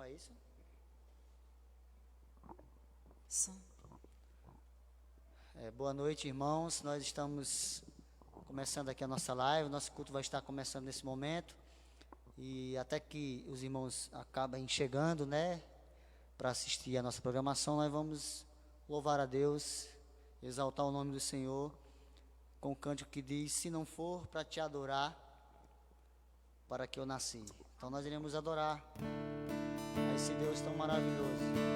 Só isso? Boa noite, irmãos. Nós estamos começando aqui a nossa live. Nosso culto vai estar começando nesse momento. E até que os irmãos acabem chegando, né, para assistir a nossa programação, nós vamos louvar a Deus, exaltar o nome do Senhor, com o cântico que diz: se não for para te adorar, para que eu nasci. Então nós iremos adorar a esse Deus tão maravilhoso.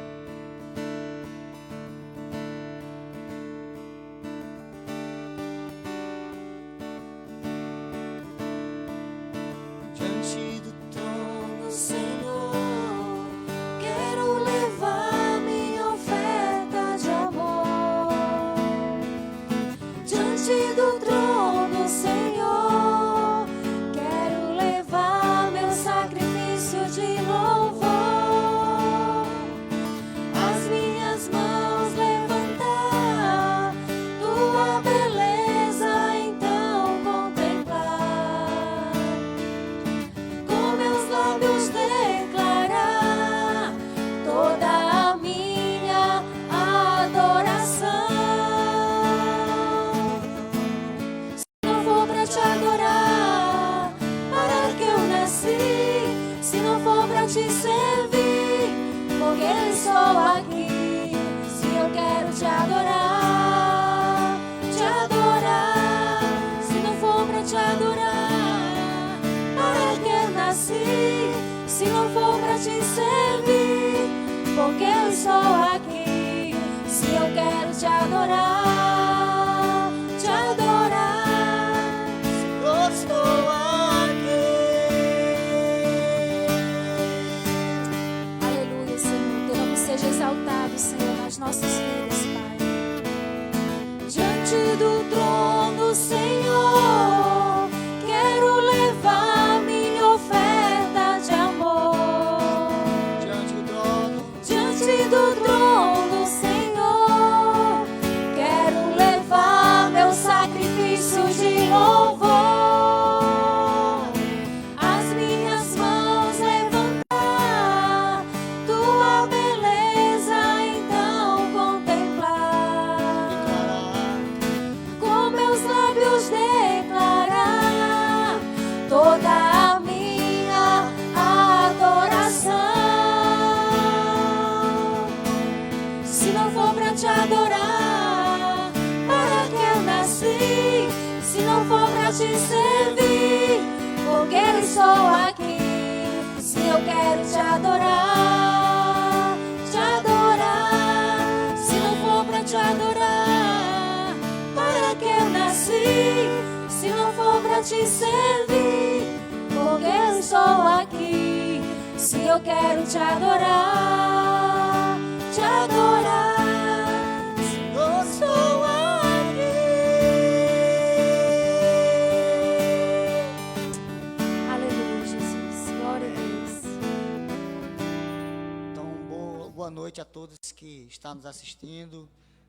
Nos assistindo,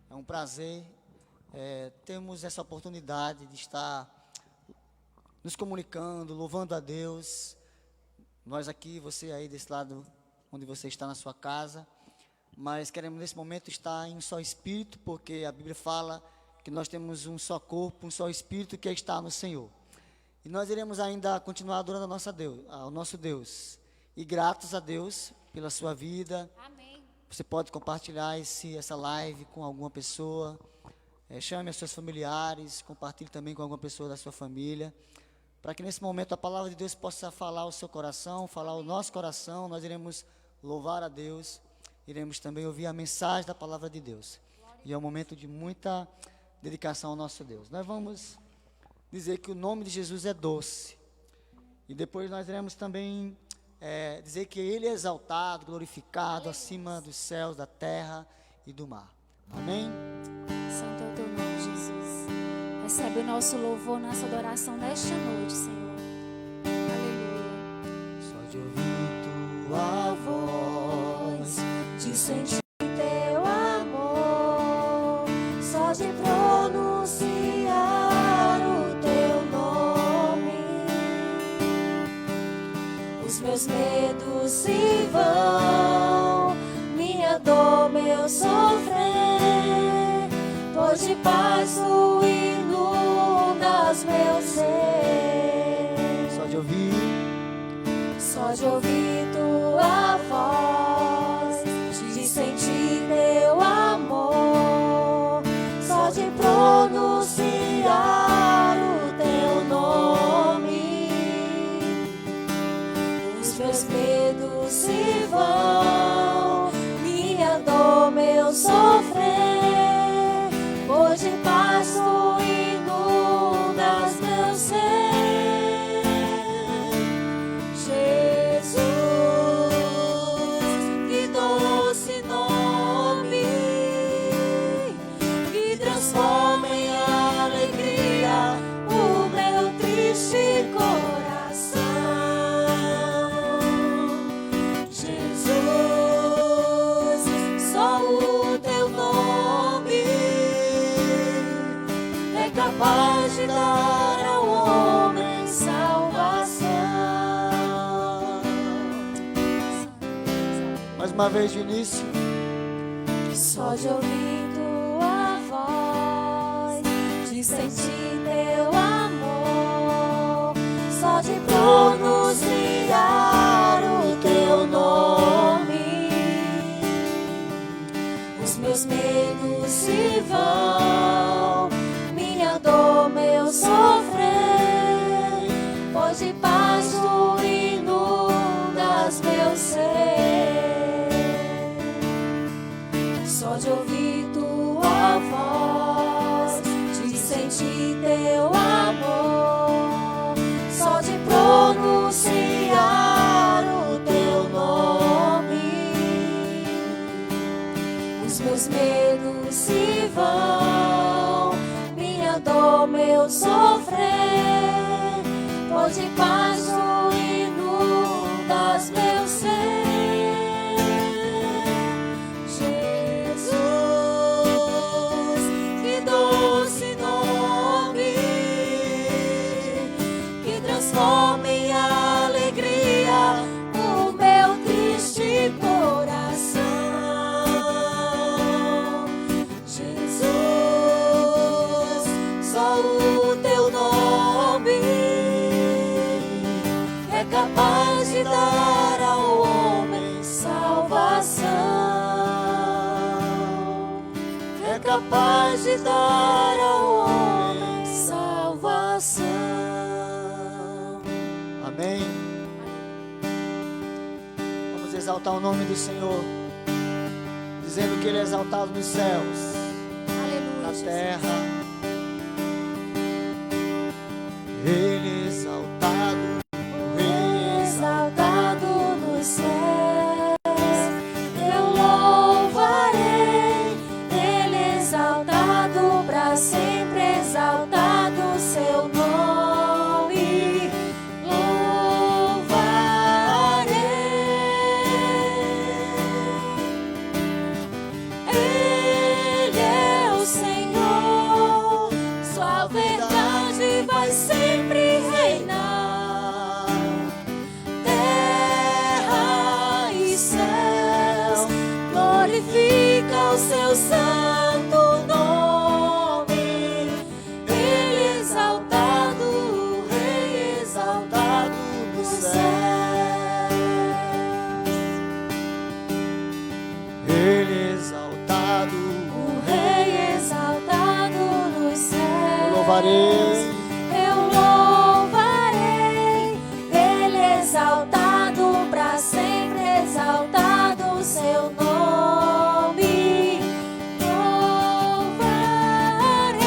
é um prazer termos essa oportunidade de estar nos comunicando, louvando a Deus, nós aqui, você aí desse lado onde você está na sua casa, mas queremos nesse momento estar em um só espírito, porque a Bíblia fala que nós temos um só corpo, um só espírito que está no Senhor, e nós iremos ainda continuar adorando ao nosso Deus, e gratos a Deus pela sua vida. Amém. Você pode compartilhar essa live com alguma pessoa, chame os seus familiares, compartilhe também com alguma pessoa da sua família, para que nesse momento a palavra de Deus possa falar ao seu coração, falar ao nosso coração. Nós iremos louvar a Deus, iremos também ouvir a mensagem da palavra de Deus, e é um momento de muita dedicação ao nosso Deus. Nós vamos dizer que o nome de Jesus é doce, e depois nós iremos também dizer que Ele é exaltado, glorificado acima dos céus, da terra e do mar. Amém? Santo é o teu nome, Jesus. Recebe o nosso louvor, nossa adoração nesta noite, Senhor. Aleluia. Só de ouvir tua voz, de sentir teu amor, só de pronunciar o teu nome, os meus medos se vão. meu sofrer, pois de paz tu inundas meu ser. Só de ouvir tua voz, de sentir teu amor, só de pronunciar o teu nome, os meus medos se vão, minha dor, meu sofrer, pois de paz tu inundas meu ser. Capaz de dar ao homem salvação. mais uma vez de início. Só de ouvir tua voz, de sentir teu amor, só de pronunciar o teu nome, os meus medos se vão, minha dor, meu sofrer, pois de paz tu inundas meu ser. Só de ouvir tua voz, de sentir teu amor, só de pronunciar o teu nome, os meus medos se vão, minha dor, meu sofrer, pois de paz tu inundas meu ser. Transforma em alegria o meu triste coração. Jesus, só o teu nome é capaz de dar ao homem salvação. É capaz de dar ao homem salvação. Amém. Vamos exaltar o nome do Senhor, dizendo que Ele é exaltado nos céus, Aleluia, na Jesus. terra. Ele é exaltado, Exaltado nos céus, eu louvarei. Ele é exaltado para sempre, exaltado seu nome. Ele é o Senhor, sua verdade vai sempre reinar. Terra e céus, glorifica o seu santo nome. Ele é exaltado, o Rei exaltado nos céus. Ele é exaltado, O Rei exaltado nos céus. louvarei. Eu louvarei. Ele é exaltado para sempre, exaltado o seu nome. Louvarei.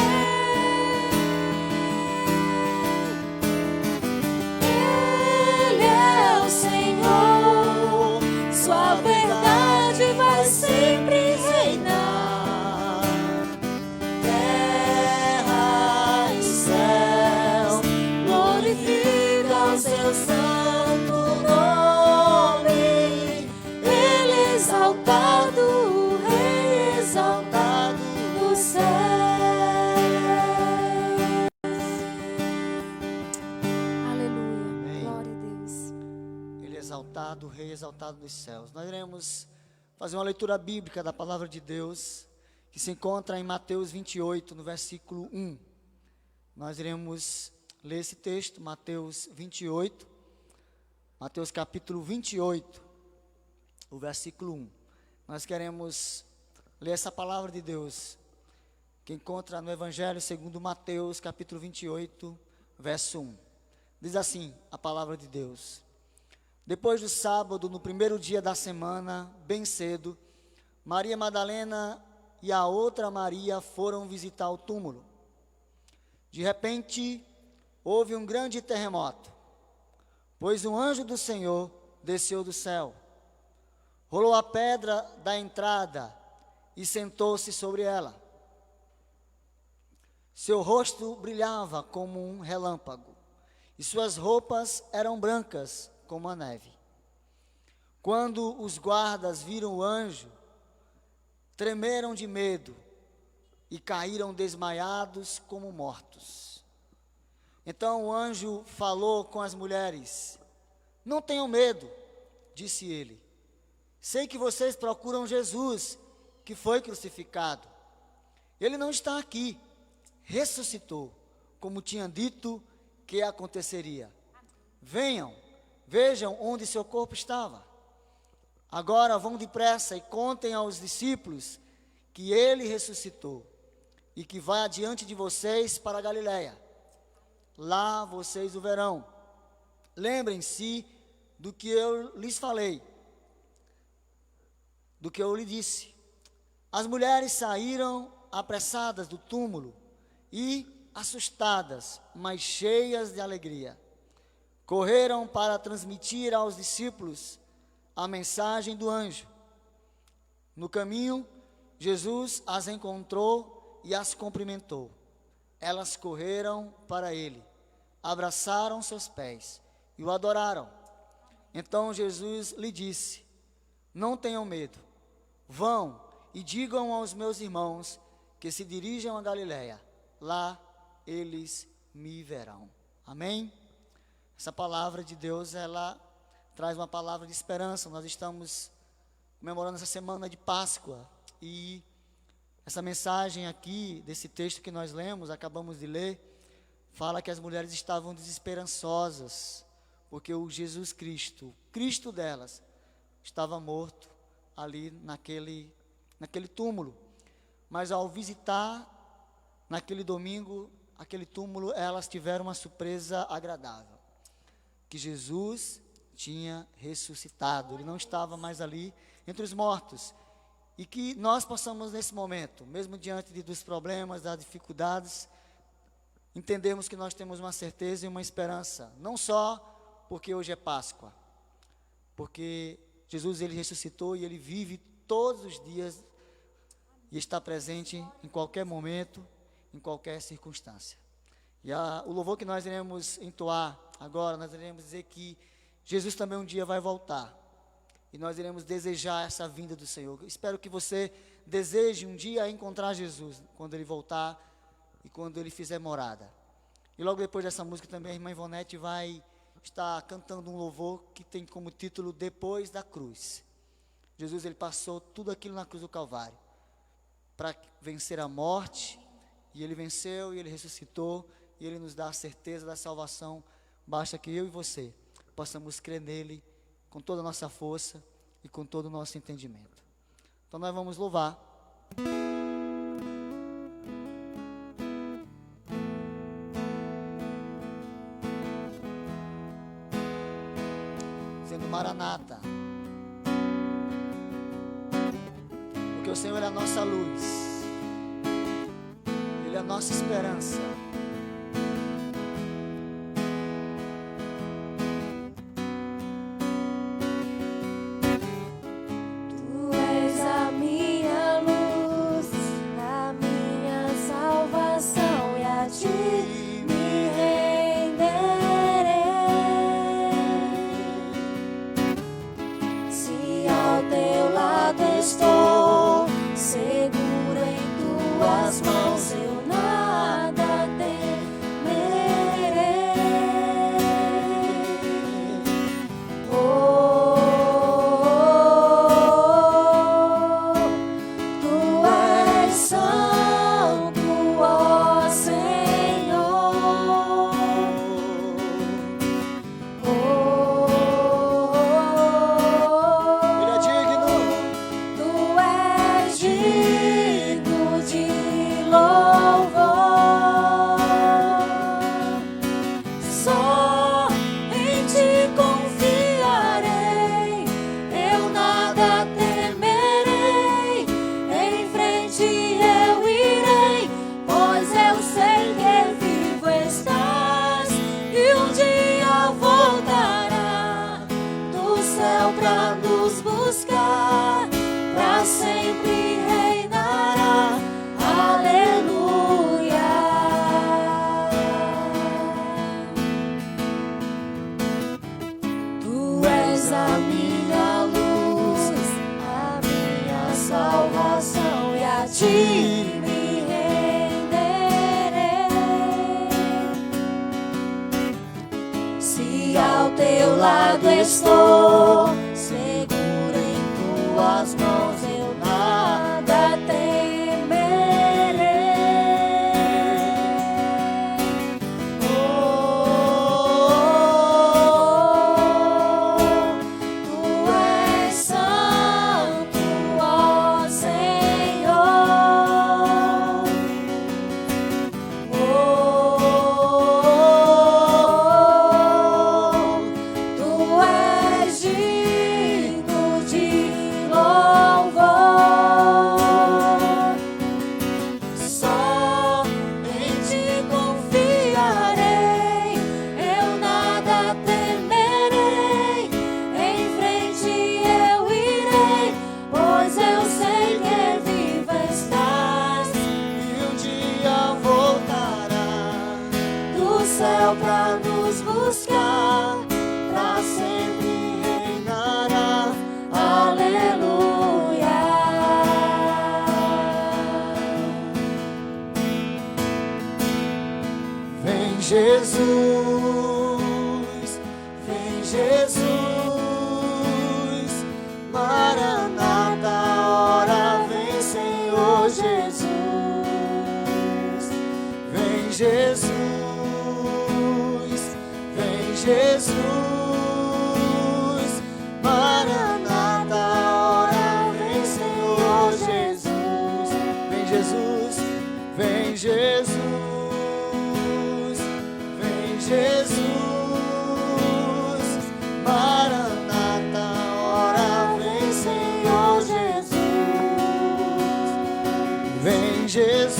Ele é o Senhor, sua verdade vai sempre reinar. Terra e céu, glorifica o seu santo nome. Ele é exaltado, o Rei exaltado nos céus. Aleluia. Amém. Glória a Deus. Ele é exaltado, o Rei exaltado nos céus. Nós iremos fazer uma leitura bíblica da palavra de Deus, que se encontra em Mateus 28, no versículo 1. Nós iremos ler esse texto, Mateus 28, Mateus capítulo 28, o versículo 1. Nós queremos ler essa palavra de Deus, que encontra no Evangelho segundo Mateus, capítulo 28, verso 1. Diz assim a palavra de Deus: Depois do sábado, no primeiro dia da semana, bem cedo, Maria Madalena e a outra Maria foram visitar o túmulo. De repente, houve um grande terremoto, pois um anjo do Senhor desceu do céu, rolou a pedra da entrada e sentou-se sobre ela. Seu rosto brilhava como um relâmpago, e suas roupas eram brancas como a neve. Quando os guardas viram o anjo, tremeram de medo e caíram desmaiados como mortos. Então o anjo falou com as mulheres: Não tenham medo, disse ele. Sei que vocês procuram Jesus, que foi crucificado. Ele não está aqui, ressuscitou, como tinha dito que aconteceria. Venham, vejam onde seu corpo estava. Agora vão depressa e contem aos discípulos que ele ressuscitou e que vai adiante de vocês para a Galiléia. Lá vocês o verão. Lembrem-se do que eu lhes falei, do que eu lhe disse. As mulheres saíram apressadas do túmulo e, assustadas, mas cheias de alegria, correram para transmitir aos discípulos a mensagem do anjo. No caminho, Jesus as encontrou e as cumprimentou. Elas correram para ele, abraçaram seus pés e o adoraram. Então Jesus lhe disse: Não tenham medo, vão e digam aos meus irmãos que se dirijam a Galiléia, lá eles me verão. Amém? Essa palavra de Deus, ela traz uma palavra de esperança. Nós estamos comemorando essa semana de Páscoa, e essa mensagem aqui, desse texto que nós lemos, acabamos de ler, fala que as mulheres estavam desesperançosas, porque o Jesus Cristo, o Cristo delas, estava morto ali naquele túmulo. Mas ao visitar naquele domingo aquele túmulo, elas tiveram uma surpresa agradável, que Jesus tinha ressuscitado, ele não estava mais ali entre os mortos. E que nós possamos nesse momento, mesmo diante dos problemas, das dificuldades, entendermos que nós temos uma certeza e uma esperança, não só porque hoje é Páscoa, porque Jesus, ele ressuscitou e ele vive todos os dias e está presente em qualquer momento, em qualquer circunstância. E o louvor que nós iremos entoar agora, nós iremos dizer que Jesus também um dia vai voltar, e nós iremos desejar essa vinda do Senhor. Espero que você deseje um dia encontrar Jesus, quando ele voltar e quando ele fizer morada. E logo depois dessa música também a irmã Ivonete vai estar cantando um louvor que tem como título Depois da Cruz. Jesus, ele passou tudo aquilo na cruz do Calvário para vencer a morte, e ele venceu e ele ressuscitou, e ele nos dá a certeza da salvação. Basta que eu e você possamos crer nele com toda a nossa força e com todo o nosso entendimento. Então nós vamos louvar. Sendo Maranata, porque o Senhor é a nossa luz, ele é a nossa esperança. estou seguro em tuas mãos, eu nada temerei. Tu és santo, ó Senhor. Tu és digno de louvor. Só em ti confiarei, eu nada temerei. Em frente eu irei, pois eu sei que viva estás. E um dia voltará Do céu pra nos buscar, pra sempre reinará. Aleluia. Vem Jesus, vem Jesus, Maranata, ora vem Senhor Jesus. Vem Jesus, vem Jesus, Maranata, ora vem Senhor Jesus. Vem Jesus, vem Jesus, vem Jesus, Maranata, ora vem Senhor Jesus. Vem Jesus,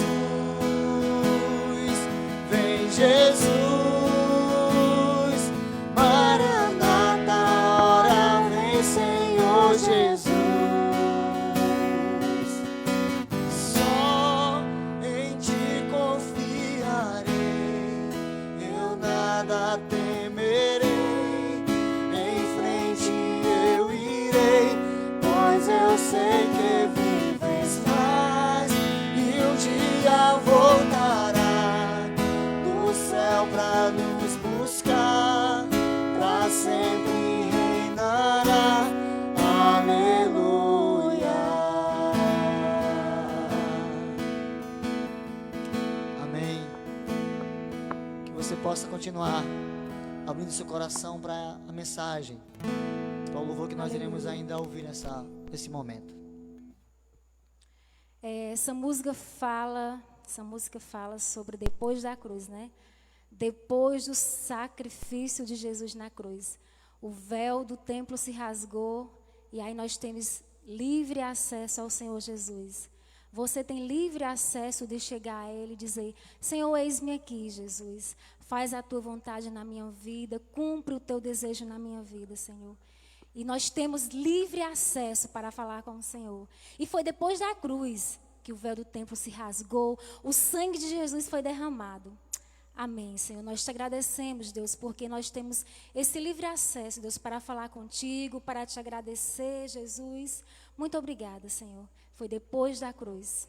vem Jesus, Maranata, ora vem Senhor Jesus. Só em ti confiarei, eu nada temerei. Em frente eu irei, pois eu sei que viva estás. E um dia voltará do céu pra nos buscar, pra sempre reinará. Aleluia. Amém. Que você possa continuar abrindo seu coração para a mensagem, para o louvor que nós iremos ainda ouvir nesse momento. Essa música fala sobre depois da cruz, né? Depois do sacrifício de Jesus na cruz, o véu do templo se rasgou e aí nós temos livre acesso ao Senhor Jesus. Você tem livre acesso de chegar a Ele e dizer: Senhor, eis-me aqui, Jesus. Faz a tua vontade na minha vida, cumpre o teu desejo na minha vida, Senhor. E nós temos livre acesso para falar com o Senhor. E foi depois da cruz que o véu do templo se rasgou, o sangue de Jesus foi derramado. Amém, Senhor. Nós te agradecemos, Deus, porque nós temos esse livre acesso, Deus, para falar contigo, para te agradecer, Jesus. Muito obrigada, Senhor. Foi depois da cruz.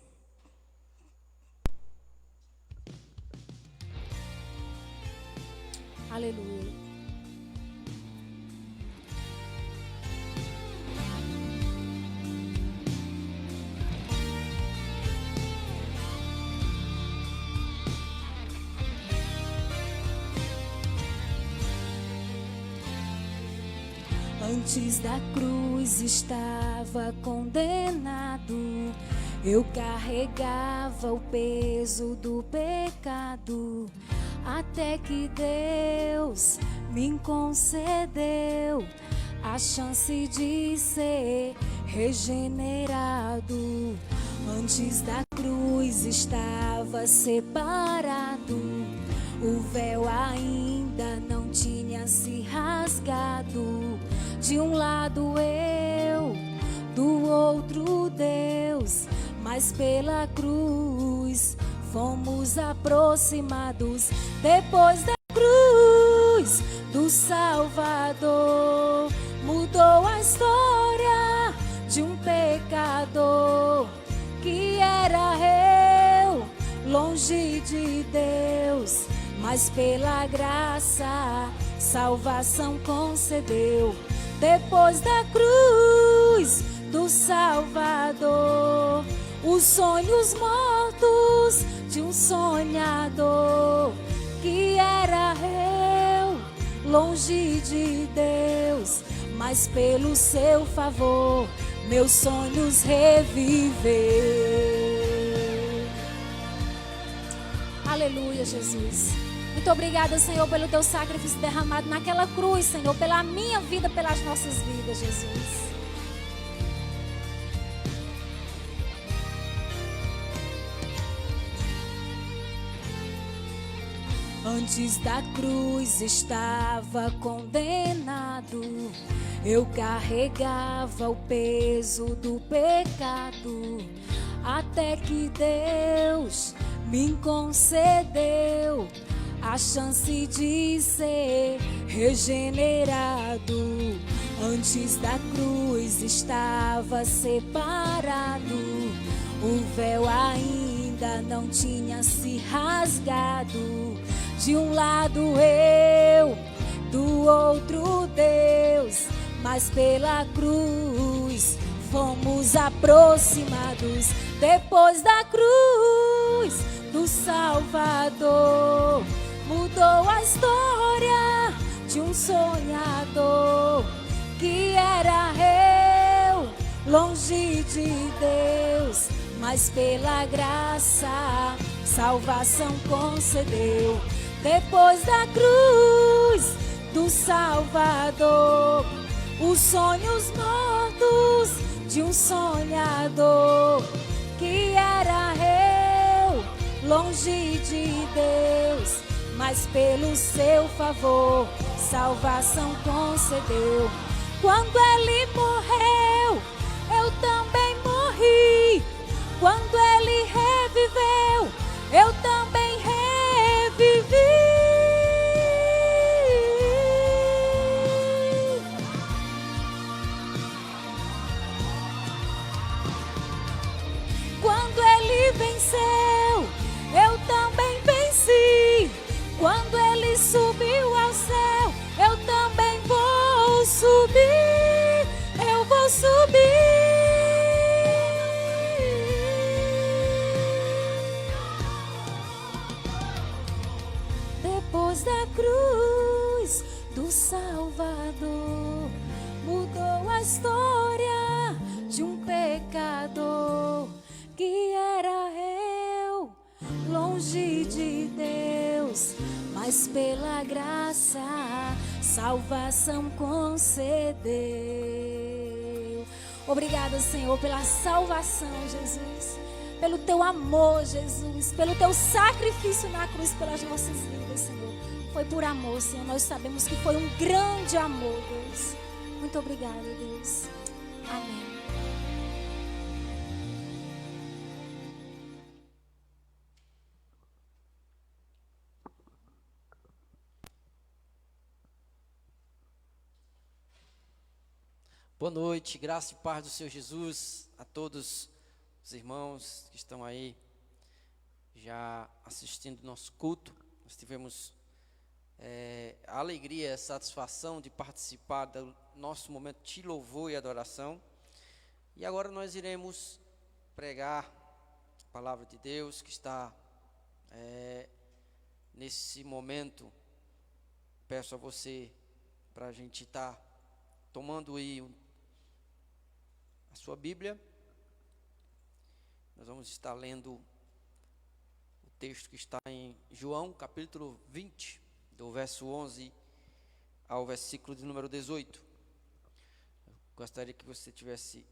Aleluia. Antes da cruz estava condenado, eu carregava o peso do pecado, até que Deus me concedeu a chance de ser regenerado. Antes da cruz estava separado, o véu ainda não tinha se rasgado. De um lado eu, do outro Deus, mas pela cruz fomos aproximados. Depois da cruz do Salvador, mudou a história de um pecador que era eu, longe de Deus, mas pela graça salvação concedeu. depois da cruz do Salvador, os sonhos mortos de um sonhador que era eu, longe de Deus, mas pelo seu favor meus sonhos reviveu. Aleluia, Jesus. Muito obrigada, Senhor, pelo teu sacrifício derramado naquela cruz, Senhor, pela minha vida, pelas nossas vidas, Jesus. Antes da cruz estava condenado, eu carregava o peso do pecado, até que Deus me concedeu a chance de ser regenerado. Antes da cruz estava separado, o véu ainda não tinha se rasgado. De um lado eu, do outro Deus, mas pela cruz fomos aproximados. Depois da cruz do Salvador, mudou a história de um sonhador que era eu, longe de Deus, mas pela graça salvação concedeu. Depois da cruz do Salvador, os sonhos mortos de um sonhador que era eu, longe de Deus, mas pelo seu favor salvação concedeu. Quando ele morreu, eu também morri. Quando ele reviveu, eu também revivi. Quando ele venceu, eu também venci. Quando ele subiu ao céu, eu também vou subir. Eu vou subir. Depois da cruz do Salvador, mudou a história de um pecador que era eu, longe de Deus, mas pela graça salvação concedeu. Obrigada, Senhor, pela salvação, Jesus, pelo teu amor, Jesus, pelo teu sacrifício na cruz pelas nossas vidas, Senhor. Foi por amor, Senhor. Nós sabemos que foi um grande amor, Deus. Muito obrigada, Deus. Amém. Boa noite, graça e paz do Senhor Jesus a todos os irmãos que estão aí já assistindo nosso culto. Nós tivemos a alegria e a satisfação de participar do nosso momento de louvor e adoração. E agora nós iremos pregar a palavra de Deus que está nesse momento. Peço a você para a gente estar tomando aí a sua Bíblia. Nós vamos estar lendo o texto que está em João, capítulo 20, do verso 11 ao versículo de número 18. Eu gostaria que você estivesse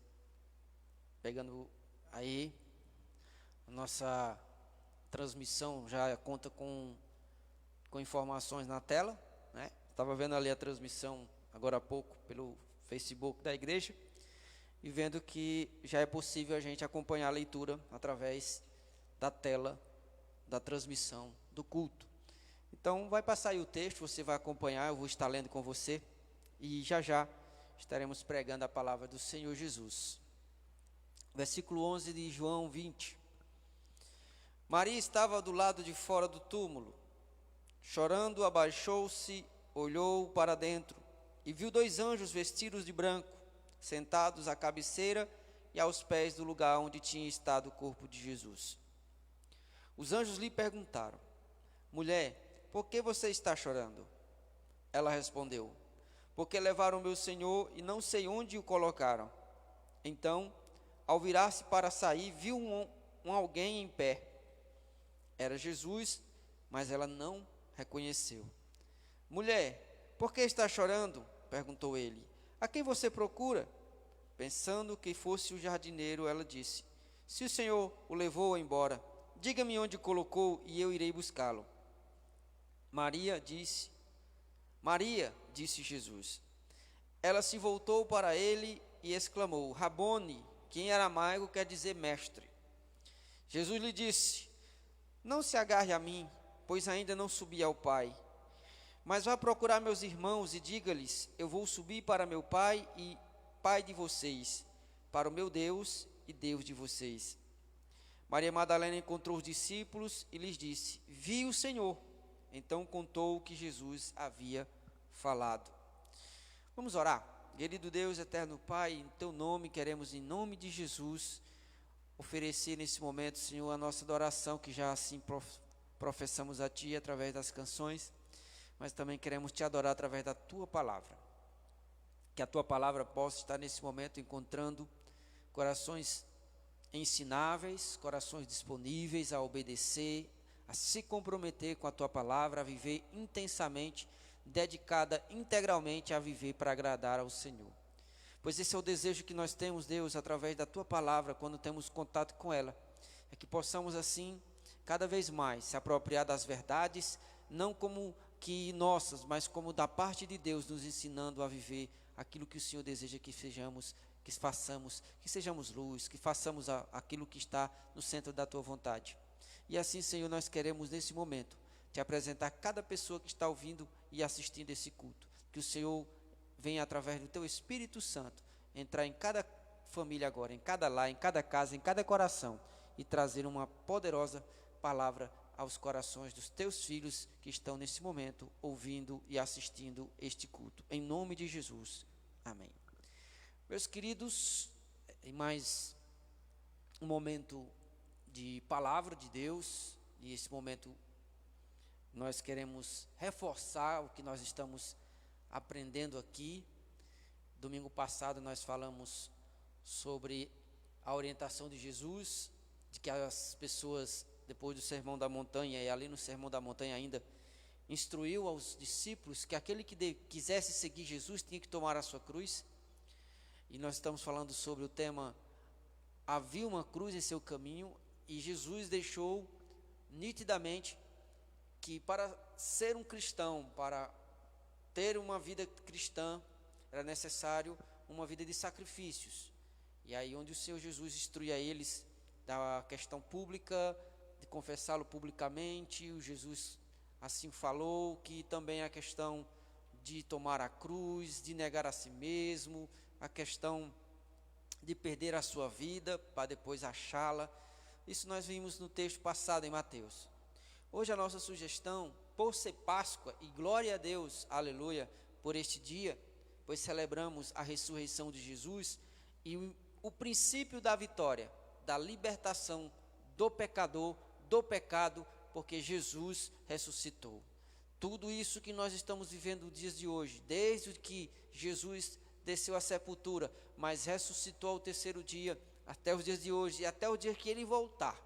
pegando aí. A nossa transmissão já conta com informações na tela, né? Estava vendo ali a transmissão agora há pouco pelo Facebook da igreja e vendo que já é possível a gente acompanhar a leitura através da tela da transmissão do culto. Então vai passar aí o texto, você vai acompanhar, eu vou estar lendo com você e já já estaremos pregando a palavra do Senhor Jesus. Versículo 11 de João 20. Maria estava do lado de fora do túmulo. Chorando, abaixou-se, olhou para dentro e viu 2 anjos vestidos de branco, sentados à cabeceira e aos pés do lugar onde tinha estado o corpo de Jesus. Os anjos lhe perguntaram: mulher, por que você está chorando? Ela respondeu: porque levaram meu Senhor e não sei onde o colocaram. Então, ao virar-se para sair, viu alguém em pé. Era Jesus, mas ela não reconheceu. Mulher, por que está chorando? Perguntou ele. A quem você procura? Pensando que fosse o jardineiro, ela disse: se o Senhor o levou embora, diga-me onde o colocou e eu irei buscá-lo. Maria, disse Jesus. Ela se voltou para ele e exclamou: Rabone, que em aramaico quer dizer mestre. Jesus lhe disse: não se agarre a mim, pois ainda não subi ao Pai. Mas vá procurar meus irmãos e diga-lhes: eu vou subir para meu Pai e Pai de vocês, para o meu Deus e Deus de vocês. Maria Madalena encontrou os discípulos e lhes disse: vi o Senhor. Então contou o que Jesus havia falado. Vamos orar. Querido Deus, eterno Pai, em teu nome queremos, em nome de Jesus, oferecer nesse momento, Senhor, a nossa adoração, que já assim professamos a Ti através das canções, mas também queremos Te adorar através da Tua palavra. Que a Tua palavra possa estar nesse momento encontrando corações ensináveis, corações disponíveis a obedecer, a se comprometer com a Tua palavra, a viver intensamente, dedicada integralmente a viver para agradar ao Senhor. Pois esse é o desejo que nós temos, Deus, através da Tua palavra, quando temos contato com ela, é que possamos assim, cada vez mais, se apropriar das verdades, não como que nossas, mas como da parte de Deus, nos ensinando a viver aquilo que o Senhor deseja que sejamos, que façamos, que sejamos luz, que façamos aquilo que está no centro da Tua vontade. E assim, Senhor, nós queremos nesse momento Te apresentar cada pessoa que está ouvindo e assistindo esse culto. Que o Senhor venha, através do Teu Espírito Santo, entrar em cada família agora, em cada lar, em cada casa, em cada coração, e trazer uma poderosa palavra aos corações dos Teus filhos que estão nesse momento ouvindo e assistindo este culto. Em nome de Jesus. Amém. Meus queridos, em mais um momento de palavra de Deus, e esse momento nós queremos reforçar o que nós estamos aprendendo aqui. Domingo passado nós falamos sobre a orientação de Jesus, de que as pessoas, depois do Sermão da Montanha, e ali no Sermão da Montanha ainda, instruiu aos discípulos que aquele que quisesse seguir Jesus tinha que tomar a sua cruz. E nós estamos falando sobre o tema: havia uma cruz em seu caminho, e Jesus deixou nitidamente que para ser um cristão, para ter uma vida cristã, era necessário uma vida de sacrifícios. E aí onde o Senhor Jesus instrui a eles da questão pública, de confessá-lo publicamente, o Jesus assim falou, que também a questão de tomar a cruz, de negar a si mesmo, a questão de perder a sua vida para depois achá-la. Isso nós vimos no texto passado em Mateus. Hoje a nossa sugestão, por ser Páscoa, e glória a Deus, aleluia, por este dia, pois celebramos a ressurreição de Jesus e o princípio da vitória, da libertação do pecador, do pecado, porque Jesus ressuscitou. Tudo isso que nós estamos vivendo nos dias de hoje, desde que Jesus desceu à sepultura, mas ressuscitou ao terceiro dia, até os dias de hoje, e até o dia que Ele voltar,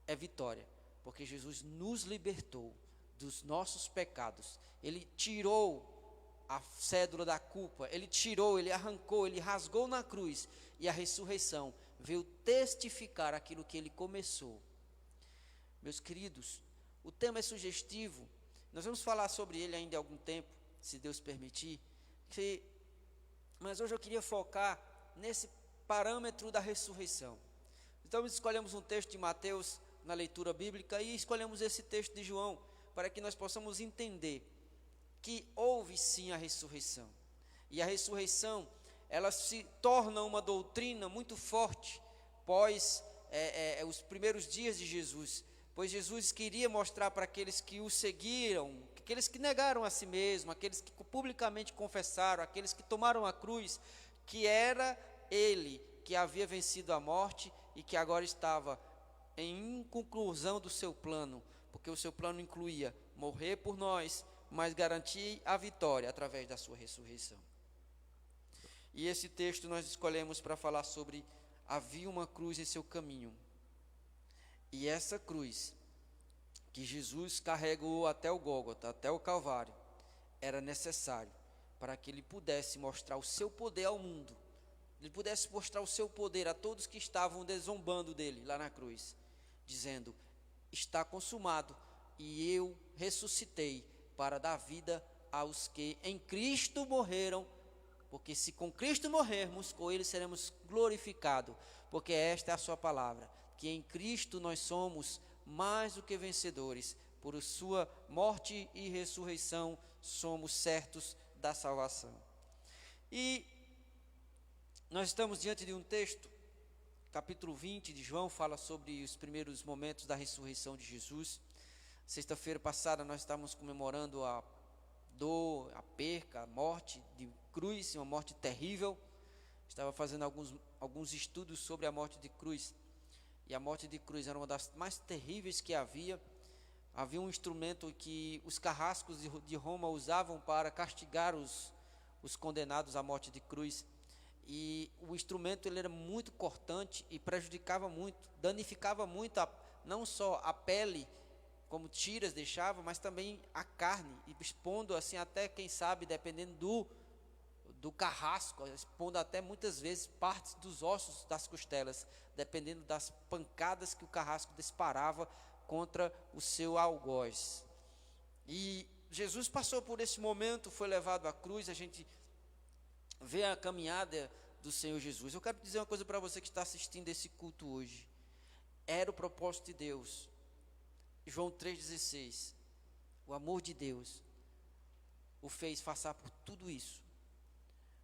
é vitória, porque Jesus nos libertou dos nossos pecados. Ele tirou a cédula da culpa, Ele tirou, Ele arrancou, Ele rasgou na cruz, e a ressurreição veio testificar aquilo que Ele começou. Meus queridos, o tema é sugestivo, nós vamos falar sobre ele ainda há algum tempo, se Deus permitir, mas hoje eu queria focar nesse parâmetro da ressurreição. Então escolhemos um texto de Mateus na leitura bíblica e escolhemos esse texto de João para que nós possamos entender que houve sim a ressurreição. E a ressurreição, ela se torna uma doutrina muito forte após os primeiros dias de Jesus, pois Jesus queria mostrar para aqueles que o seguiram, aqueles que negaram a si mesmos, aqueles que publicamente confessaram, aqueles que tomaram a cruz, que era ele que havia vencido a morte e que agora estava em conclusão do seu plano, porque o seu plano incluía morrer por nós, mas garantir a vitória através da sua ressurreição. E esse texto nós escolhemos para falar sobre: havia uma cruz em seu caminho, e essa cruz que Jesus carregou até o Gólgota, até o Calvário, era necessário para que ele pudesse mostrar o seu poder ao mundo, ele pudesse mostrar o seu poder a todos que estavam zombando dele lá na cruz, dizendo: está consumado, e eu ressuscitei para dar vida aos que em Cristo morreram, porque se com Cristo morrermos, com ele seremos glorificados, porque esta é a sua palavra, que em Cristo nós somos mais do que vencedores, por sua morte e ressurreição somos certos da salvação. E nós estamos diante de um texto, capítulo 20 de João, fala sobre os primeiros momentos da ressurreição de Jesus. Sexta-feira passada nós estávamos comemorando a dor, a perca, a morte de cruz, uma morte terrível. Estava fazendo alguns estudos sobre a morte de cruz, e a morte de cruz era uma das mais terríveis que havia. Havia um instrumento que os carrascos de Roma usavam para castigar os condenados à morte de cruz, e o instrumento ele era muito cortante e prejudicava muito, danificava muito não só a pele, como tiras deixava, mas também a carne, expondo assim até, quem sabe, dependendo do carrasco, expondo até muitas vezes partes dos ossos das costelas, dependendo das pancadas que o carrasco disparava contra o seu algoz. E Jesus passou por esse momento, foi levado à cruz. A gente vê a caminhada do Senhor Jesus. Eu quero dizer uma coisa para você que está assistindo esse culto hoje: era o propósito de Deus. João 3,16, o amor de Deus o fez passar por tudo isso.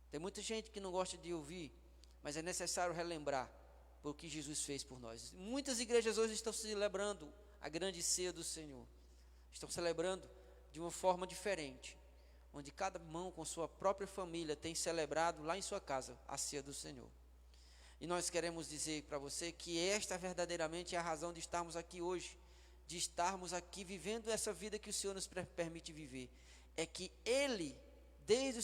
Tem muita gente que não gosta de ouvir, mas é necessário relembrar por que Jesus fez por nós. Muitas igrejas hoje estão celebrando a grande ceia do Senhor, estão celebrando de uma forma diferente, onde cada irmão com sua própria família tem celebrado lá em sua casa a ceia do Senhor. E nós queremos dizer para você que esta verdadeiramente é a razão de estarmos aqui hoje, de estarmos aqui vivendo essa vida que o Senhor nos permite viver. É que Ele, desde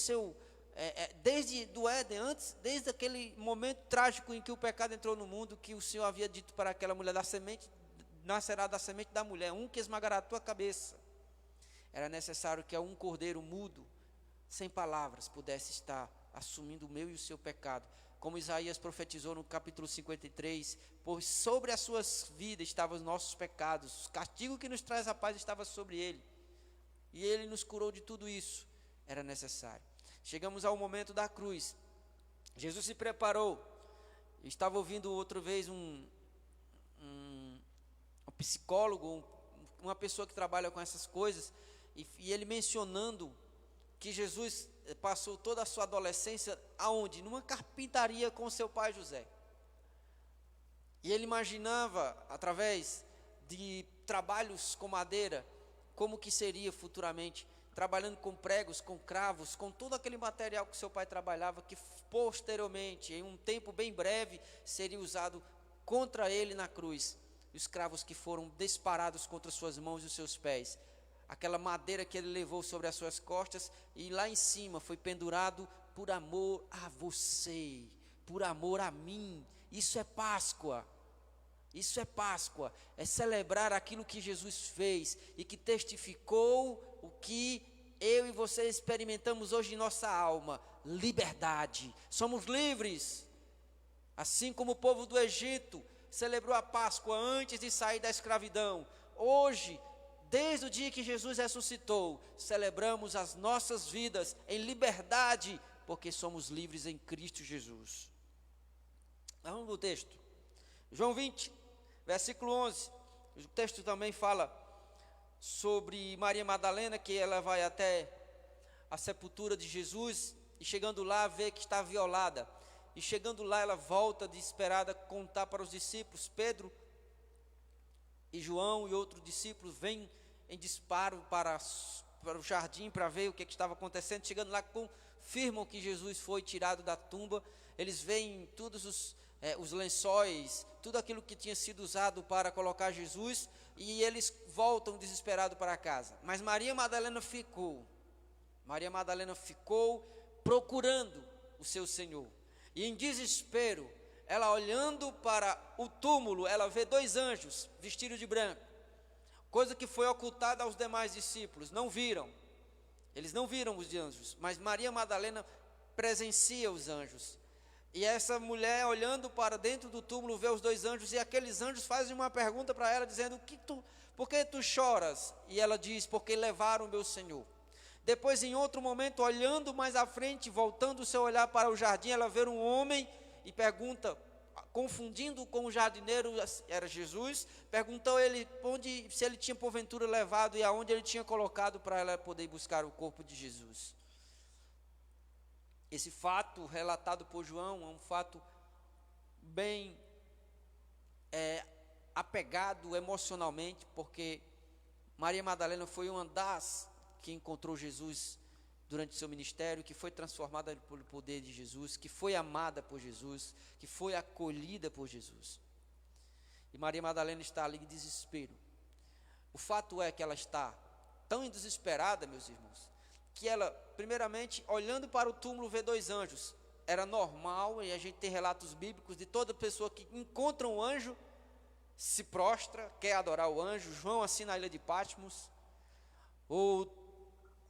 do Éden, desde aquele momento trágico em que o pecado entrou no mundo, que o Senhor havia dito para aquela mulher: da semente nascerá da semente da mulher um que esmagará a tua cabeça. Era necessário que um cordeiro mudo, sem palavras, pudesse estar assumindo o meu e o seu pecado, como Isaías profetizou no capítulo 53, pois sobre as suas vidas estavam os nossos pecados, o castigo que nos traz a paz estava sobre ele, e ele nos curou de tudo isso. Era necessário. Chegamos ao momento da cruz. Jesus se preparou. Eu estava ouvindo outra vez um psicólogo, uma pessoa que trabalha com essas coisas, e ele mencionando que Jesus passou toda a sua adolescência aonde? Numa carpintaria com seu pai José. E ele imaginava, através de trabalhos com madeira, como que seria futuramente, trabalhando com pregos, com cravos, com todo aquele material que seu pai trabalhava, que posteriormente, em um tempo bem breve, seria usado contra ele na cruz. Os cravos que foram disparados contra suas mãos e os seus pés, aquela madeira que ele levou sobre as suas costas, e lá em cima foi pendurado por amor a você, por amor a mim. Isso é Páscoa. Isso é Páscoa, é celebrar aquilo que Jesus fez e que testificou o que eu e você experimentamos hoje em nossa alma: liberdade. Somos livres, assim como o povo do Egito celebrou a Páscoa antes de sair da escravidão. Hoje, desde o dia que Jesus ressuscitou, celebramos as nossas vidas em liberdade, porque somos livres em Cristo Jesus. Vamos no texto, João 20, versículo 11. O texto também fala sobre Maria Madalena, que ela vai até a sepultura de Jesus, e chegando lá vê que está violada, e chegando lá ela volta desesperada contar para os discípulos. Pedro e João e outros discípulos vêm em disparo para para o jardim para ver o que estava acontecendo. Chegando lá, confirmam que Jesus foi tirado da tumba. Eles veem todos os lençóis, tudo aquilo que tinha sido usado para colocar Jesus, e eles voltam desesperados para casa. Mas Maria Madalena ficou procurando o seu Senhor. E em desespero, ela olhando para o túmulo, ela vê 2 anjos vestidos de branco, coisa que foi ocultada aos demais discípulos. Não viram, eles não viram os anjos, mas Maria Madalena presencia os anjos. E essa mulher, olhando para dentro do túmulo, vê os 2 anjos, e aqueles anjos fazem uma pergunta para ela, dizendo: por que tu choras? E ela diz: porque levaram o meu Senhor. Depois, em outro momento, olhando mais à frente, voltando o seu olhar para o jardim, ela vê um homem e pergunta, confundindo com o jardineiro, era Jesus, perguntou ele se ele tinha porventura levado e aonde ele tinha colocado para ela poder buscar o corpo de Jesus. Esse fato relatado por João é um fato bem apegado emocionalmente, porque Maria Madalena foi uma das que encontrou Jesus durante seu ministério, que foi transformada pelo poder de Jesus, que foi amada por Jesus, que foi acolhida por Jesus. E Maria Madalena está ali em desespero. O fato é que ela está tão desesperada, meus irmãos, que ela, primeiramente, olhando para o túmulo, vê 2 anjos. Era normal, e a gente tem relatos bíblicos de toda pessoa que encontra um anjo, se prostra, quer adorar o anjo. João, assim, na ilha de Patmos, ou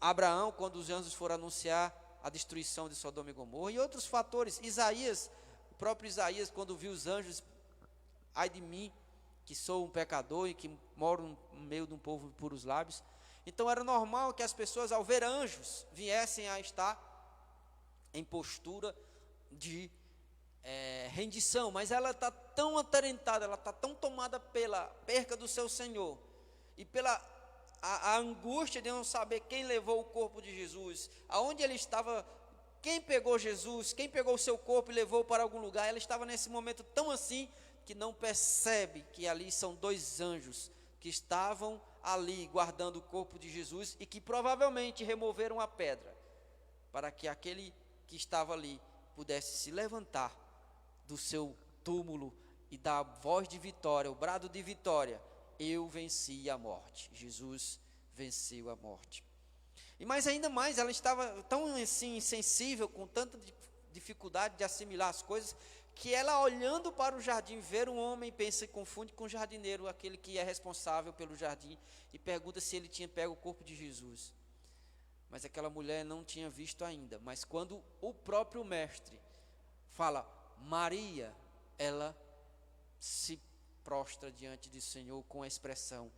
Abraão, quando os anjos foram anunciar a destruição de Sodoma e Gomorra, e outros fatores. Isaías, o próprio Isaías, quando viu os anjos: ai de mim, que sou um pecador e que moro no meio de um povo de puros lábios. Então era normal que as pessoas, ao ver anjos, viessem a estar em postura de rendição, mas ela está tão atarentada, ela está tão tomada pela perca do seu Senhor, e pela a angústia de não saber quem levou o corpo de Jesus, aonde ele estava, quem pegou Jesus, quem pegou o seu corpo e levou para algum lugar. Ela estava nesse momento tão assim, que não percebe que ali são 2 anjos, que estavam ali guardando o corpo de Jesus, e que provavelmente removeram a pedra, para que aquele que estava ali pudesse se levantar do seu túmulo e dar a voz de vitória, o brado de vitória: eu venci a morte. Jesus venceu a morte. E mais ainda mais, ela estava tão assim insensível, com tanta dificuldade de assimilar as coisas, que ela, olhando para o jardim, vê um homem, pensa e confunde com o jardineiro, aquele que é responsável pelo jardim, e pergunta se ele tinha pego o corpo de Jesus. Mas aquela mulher não tinha visto ainda. Mas quando o próprio mestre fala Maria, ela se prostra diante do Senhor com a expressão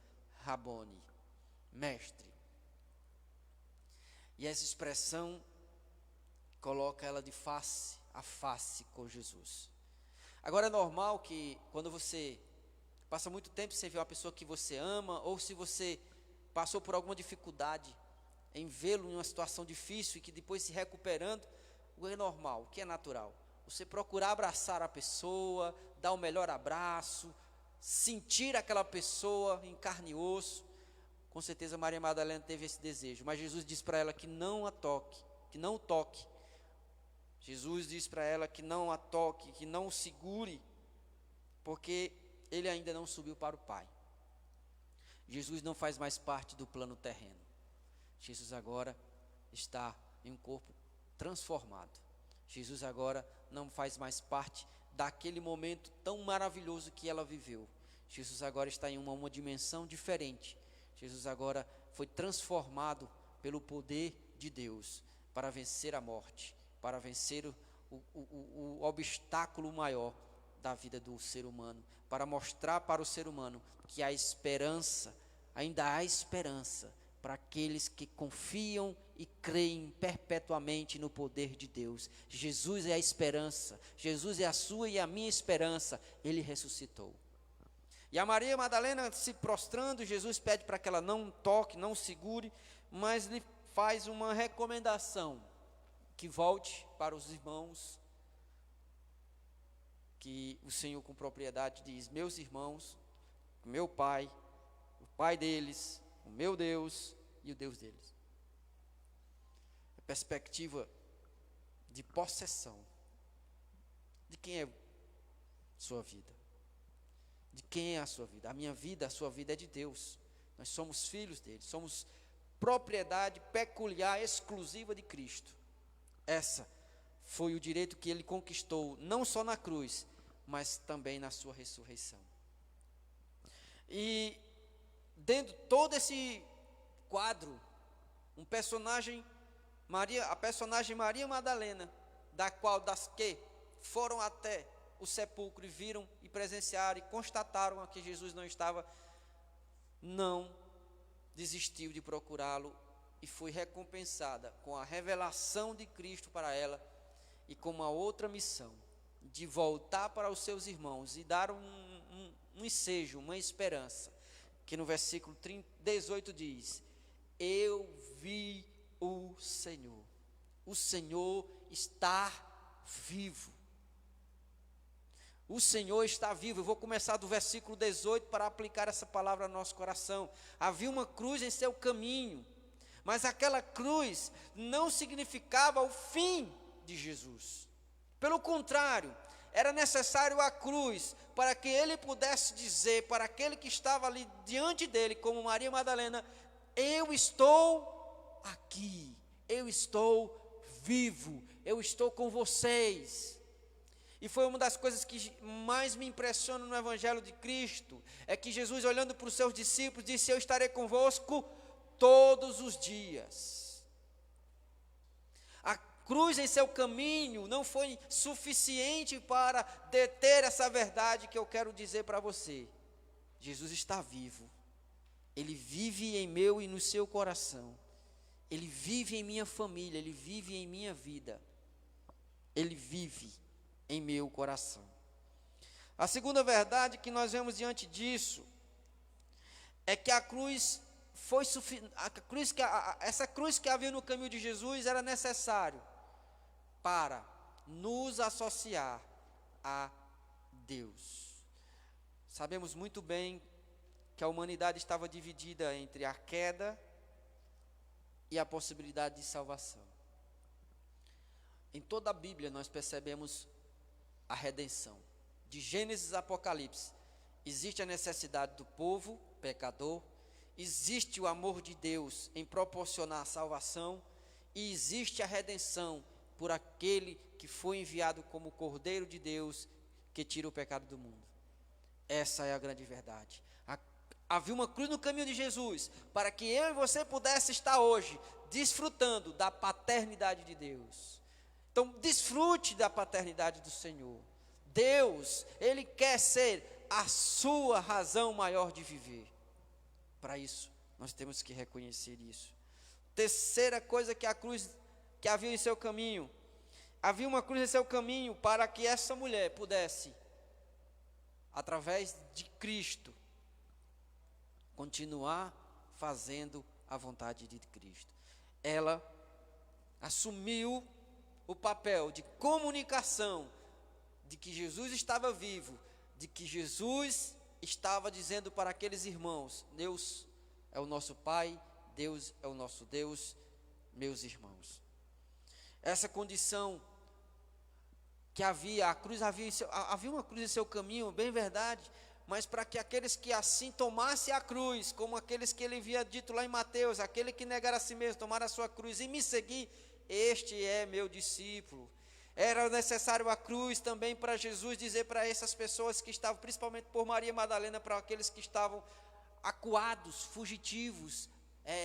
Rabone, mestre. E essa expressão coloca ela de face a face com Jesus. Agora, é normal que quando você passa muito tempo sem ver uma pessoa que você ama, ou se você passou por alguma dificuldade em vê-lo em uma situação difícil e que depois se recuperando, o que é normal, o que é natural? Você procurar abraçar a pessoa, dar o melhor abraço, sentir aquela pessoa em carne e osso. Com certeza Maria Madalena teve esse desejo, mas Jesus diz para ela que não a toque, que não o toque. Jesus diz para ela que não a toque, que não o segure, porque ele ainda não subiu para o Pai. Jesus não faz mais parte do plano terreno. Jesus agora está em um corpo transformado. Jesus agora não faz mais parte daquele momento tão maravilhoso que ela viveu. Jesus agora está em uma dimensão diferente. Jesus agora foi transformado pelo poder de Deus para vencer a morte, para vencer o obstáculo maior da vida do ser humano, para mostrar para o ser humano que há esperança, ainda há esperança para aqueles que confiam e creem perpetuamente no poder de Deus. Jesus é a esperança, Jesus é a sua e a minha esperança. Ele ressuscitou. E a Maria Madalena, se prostrando, Jesus pede para que ela não toque, não segure, mas lhe faz uma recomendação, que volte para os irmãos, que o Senhor com propriedade diz: meus irmãos, meu Pai, o Pai deles, o meu Deus e o Deus deles. perspectiva de possessão. De quem é sua vida? De quem é a sua vida? A minha vida, a sua vida é de Deus. Nós somos filhos dele, somos propriedade peculiar, exclusiva de Cristo. Essa foi o direito que ele conquistou, não só na cruz, mas também na sua ressurreição. E dentro de todo esse quadro, a personagem Maria Madalena, das que foram até o sepulcro e viram e presenciaram e constataram que Jesus não estava, não desistiu de procurá-lo e foi recompensada com a revelação de Cristo para ela e com uma outra missão, de voltar para os seus irmãos e dar um ensejo, uma esperança, que no versículo 18 diz: eu vi o Senhor está vivo. O Senhor está vivo. Eu vou começar do versículo 18 para aplicar essa palavra ao nosso coração. Havia uma cruz em seu caminho, mas aquela cruz não significava o fim de Jesus. Pelo contrário, era necessário a cruz para que ele pudesse dizer para aquele que estava ali diante dele, como Maria Madalena: eu estou aqui, eu estou vivo, eu estou com vocês. E foi uma das coisas que mais me impressiona no Evangelho de Cristo, é que Jesus, olhando para os seus discípulos, disse: eu estarei convosco todos os dias. A cruz em seu caminho não foi suficiente para deter essa verdade que eu quero dizer para você. Jesus está vivo, ele vive em meu e no seu coração, ele vive em minha família, ele vive em minha vida, ele vive em meu coração. A segunda verdade que nós vemos diante disso é que a cruz foi essa cruz que havia no caminho de Jesus era necessário para nos associar a Deus. Sabemos muito bem que a humanidade estava dividida entre a queda e a possibilidade de salvação. Em toda a Bíblia nós percebemos a redenção. De Gênesis a Apocalipse, existe a necessidade do povo pecador, existe o amor de Deus em proporcionar a salvação, e existe a redenção por aquele que foi enviado como Cordeiro de Deus, que tira o pecado do mundo. Essa é a grande verdade. Havia uma cruz no caminho de Jesus, para que eu e você pudesse estar hoje desfrutando da paternidade de Deus. Então, desfrute da paternidade do Senhor. Deus, Ele quer ser a sua razão maior de viver. Para isso, nós temos que reconhecer isso. Terceira coisa que a cruz que havia em seu caminho. Havia uma cruz em seu caminho para que essa mulher pudesse, através de Cristo, continuar fazendo a vontade de Cristo. Ela assumiu o papel de comunicação de que Jesus estava vivo, de que Jesus estava dizendo para aqueles irmãos: Deus é o nosso Pai, Deus é o nosso Deus, meus irmãos. Essa condição que havia uma cruz em seu caminho, bem verdade, mas para que aqueles que assim tomassem a cruz, como aqueles que ele havia dito lá em Mateus: aquele que negar a si mesmo, tomar a sua cruz e me seguir, este é meu discípulo. Era necessário a cruz também para Jesus dizer para essas pessoas que estavam, principalmente por Maria Madalena, para aqueles que estavam acuados, fugitivos,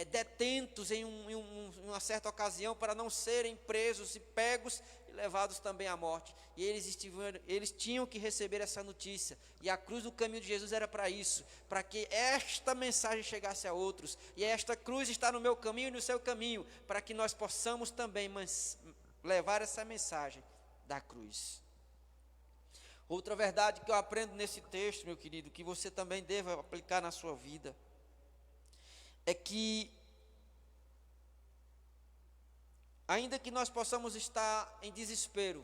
detentos em uma certa ocasião, para não serem presos e pegos e levados também à morte. E eles tinham que receber essa notícia, e a cruz do caminho de Jesus era para isso, para que esta mensagem chegasse a outros. E esta cruz está no meu caminho e no seu caminho, para que nós possamos também levar essa mensagem da cruz. Outra verdade que eu aprendo nesse texto, meu querido, que você também deve aplicar na sua vida, é que ainda que nós possamos estar em desespero,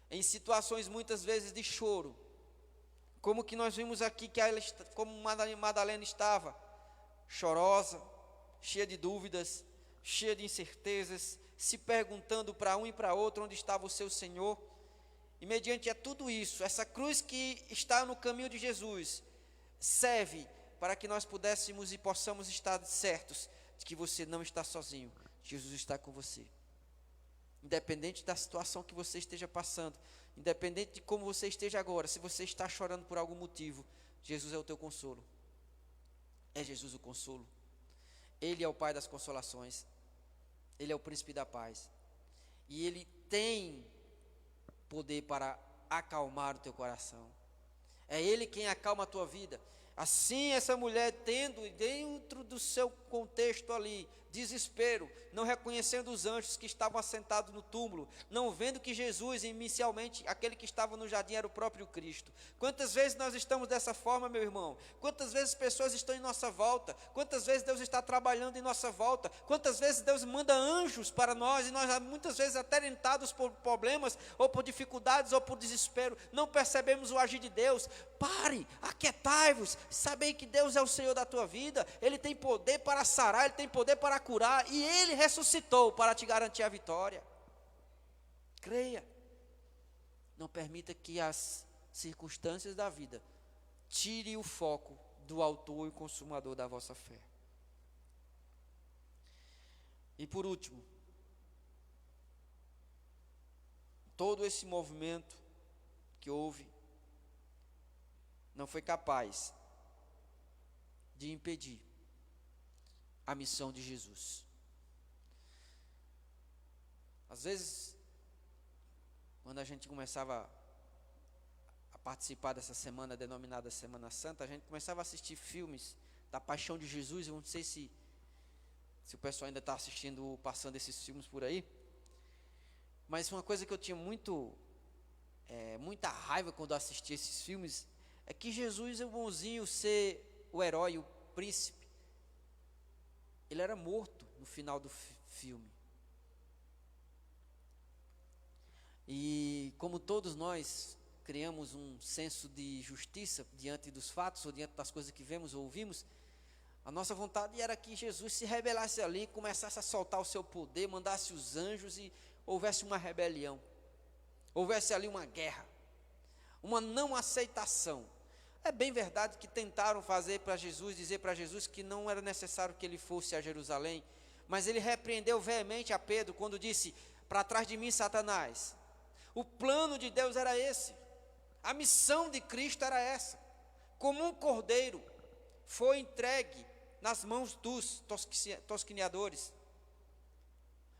em situações muitas vezes de choro, como que nós vimos aqui que como Madalena estava, chorosa, cheia de dúvidas, cheia de incertezas, se perguntando para um e para outro onde estava o seu Senhor. E mediante a tudo isso, essa cruz que está no caminho de Jesus, serve para que nós pudéssemos e possamos estar certos de que você não está sozinho, Jesus está com você. Independente da situação que você esteja passando, independente de como você esteja agora, se você está chorando por algum motivo, Jesus é o teu consolo. É Jesus o consolo. Ele é o Pai das consolações. Ele é o Príncipe da paz. E Ele tem poder para acalmar o teu coração. É Ele quem acalma a tua vida. Assim, essa mulher tendo dentro do seu contexto ali, desespero, não reconhecendo os anjos que estavam assentados no túmulo, não vendo que Jesus, inicialmente, aquele que estava no jardim era o próprio Cristo. Quantas vezes nós estamos dessa forma, meu irmão? Quantas vezes pessoas estão em nossa volta? Quantas vezes Deus está trabalhando em nossa volta? Quantas vezes Deus manda anjos para nós e nós muitas vezes aterentados por problemas, ou por dificuldades, ou por desespero, não percebemos o agir de Deus. Pare, aquietai-vos, sabei que Deus é o Senhor da tua vida, Ele tem poder para sarar, Ele tem poder para curar, e Ele ressuscitou para te garantir a vitória. Creia. Não permita que as circunstâncias da vida tire o foco do autor e consumador da vossa fé. E por último, todo esse movimento que houve não foi capaz de impedir a missão de Jesus. Às vezes, quando a gente começava a participar dessa semana denominada Semana Santa, a gente começava a assistir filmes da Paixão de Jesus. Eu não sei se o pessoal ainda está assistindo, passando esses filmes por aí, mas uma coisa que eu tinha muita raiva quando eu assistia esses filmes, é que Jesus é o bonzinho, ser o herói, o príncipe. Ele era morto no final do filme. E como todos nós criamos um senso de justiça diante dos fatos, ou diante das coisas que vemos ou ouvimos, a nossa vontade era que Jesus se rebelasse ali, começasse a soltar o seu poder, mandasse os anjos e houvesse uma rebelião. Houvesse ali uma guerra, uma não aceitação. É bem verdade que tentaram fazer para Jesus, dizer para Jesus que não era necessário que ele fosse a Jerusalém, mas ele repreendeu veemente a Pedro quando disse: para trás de mim, Satanás. O plano de Deus era esse, a missão de Cristo era essa. Como um cordeiro foi entregue nas mãos dos tosqueneadores,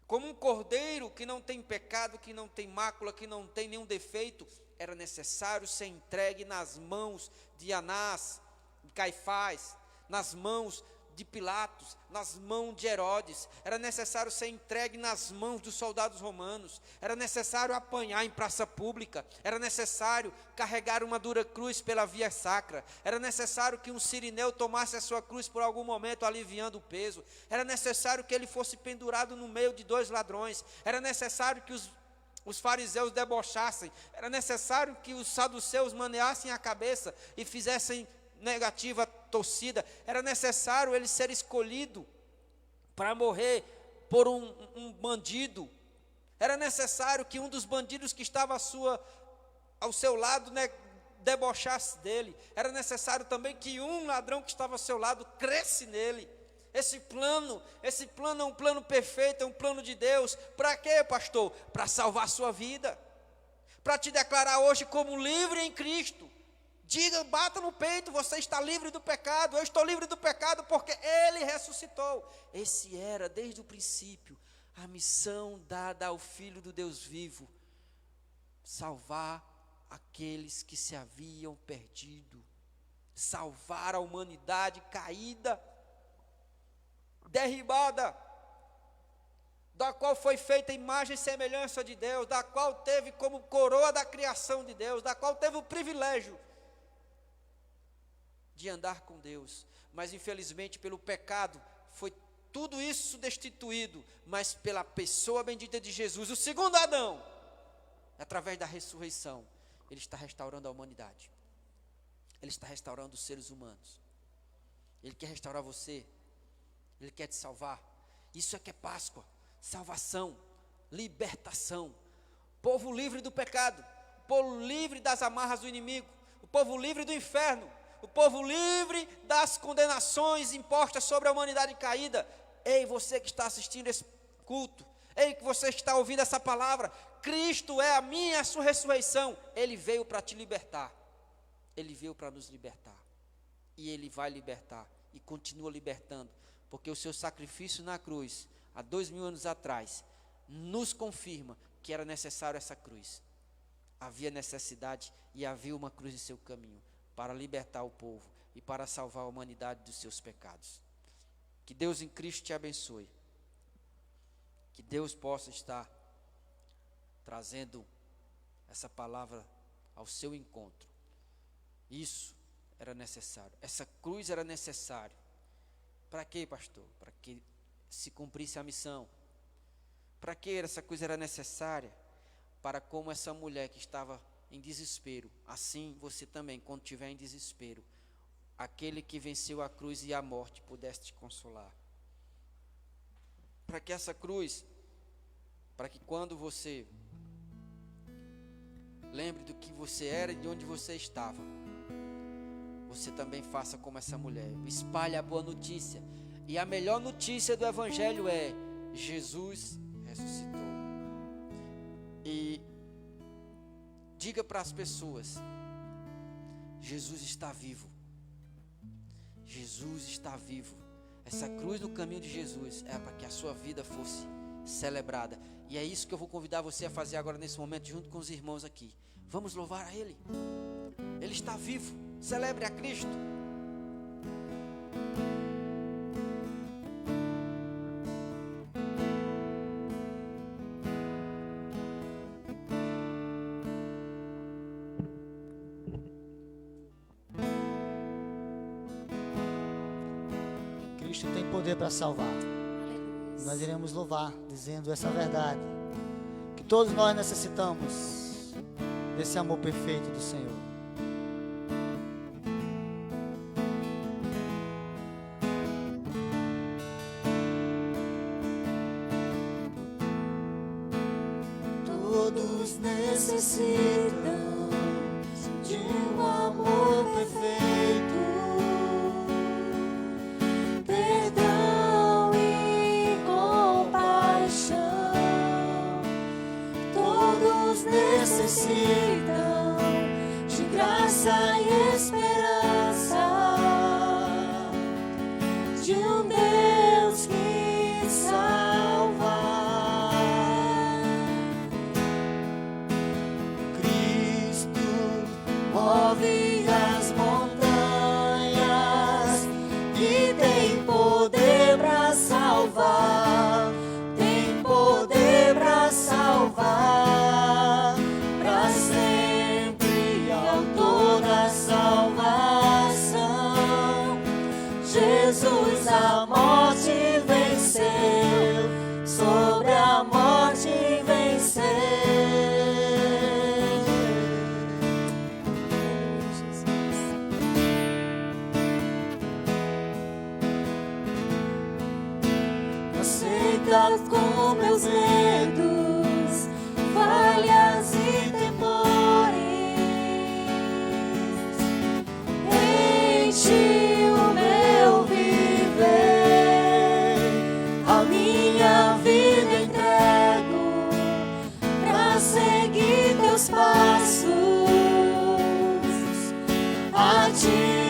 como um cordeiro que não tem pecado, que não tem mácula, que não tem nenhum defeito, era necessário ser entregue nas mãos de Anás, de Caifás, nas mãos de Pilatos, nas mãos de Herodes. Era necessário ser entregue nas mãos dos soldados romanos. Era necessário apanhar em praça pública. Era necessário carregar uma dura cruz pela via sacra. Era necessário que um sirineu tomasse a sua cruz por algum momento, aliviando o peso. Era necessário que ele fosse pendurado no meio de 2 ladrões. Era necessário que os fariseus debochassem. Era necessário que os saduceus maneassem a cabeça e fizessem negativa torcida. Era necessário ele ser escolhido para morrer por um bandido. Era necessário que um dos bandidos que estava ao seu lado, debochasse dele. Era necessário também que um ladrão que estava ao seu lado cresce nele. Esse plano é um plano perfeito, é um plano de Deus. Para quê, pastor? Para salvar a sua vida, para te declarar hoje como livre em Cristo. Diga, bata no peito, você está livre do pecado. Eu estou livre do pecado porque Ele ressuscitou. Esse era, desde o princípio, a missão dada ao Filho do Deus vivo: salvar aqueles que se haviam perdido, salvar a humanidade caída, derribada, da qual foi feita a imagem e semelhança de Deus, da qual teve como coroa da criação de Deus, da qual teve o privilégio de andar com Deus. Mas infelizmente pelo pecado foi tudo isso destituído, mas pela pessoa bendita de Jesus, o segundo Adão, através da ressurreição, Ele está restaurando a humanidade. Ele está restaurando os seres humanos. Ele quer restaurar você. Ele quer te salvar. Isso é que é Páscoa, salvação, libertação. Povo livre do pecado, povo livre das amarras do inimigo, o povo livre do inferno, o povo livre das condenações impostas sobre a humanidade caída. Ei, você que está assistindo esse culto, ei, que você que está ouvindo essa palavra, Cristo é a minha e a sua ressurreição. Ele veio para te libertar, Ele veio para nos libertar, e Ele vai libertar, e continua libertando, porque o seu sacrifício na cruz, há 2000 anos atrás, nos confirma que era necessário essa cruz. Havia necessidade e havia uma cruz em seu caminho, para libertar o povo e para salvar a humanidade dos seus pecados. Que Deus em Cristo te abençoe, que Deus possa estar trazendo essa palavra ao seu encontro. Isso era necessário, essa cruz era necessário. Para quê, pastor? Para que se cumprisse a missão. Para que essa cruz era necessária? Para como essa mulher que estava em desespero, assim você também, quando estiver em desespero, aquele que venceu a cruz e a morte pudesse te consolar. Para que essa cruz, para que quando você lembre do que você era e de onde você estava, você também faça como essa mulher, espalhe a boa notícia. E a melhor notícia do Evangelho é: Jesus ressuscitou. E diga para as pessoas: Jesus está vivo. Jesus está vivo. Essa cruz no caminho de Jesus é para que a sua vida fosse celebrada. E é isso que eu vou convidar você a fazer agora nesse momento, junto com os irmãos aqui. Vamos louvar a Ele. Ele está vivo. Celebre a Cristo. Cristo tem poder para salvar. Nós iremos louvar, dizendo essa verdade, que todos nós necessitamos desse amor perfeito do Senhor. Todos necessitam de um amor perfeito, perdão e compaixão. Todos necessitam de graça e esperança, de um Deus que salva. Move as montanhas e tem poder para salvar, tem poder para salvar, para sempre, autor da salvação. Jesus a morte venceu, sobre a morte venceu. Com meus medos, falhas e temores, enche o meu viver, a minha vida entrego pra seguir teus passos, a ti.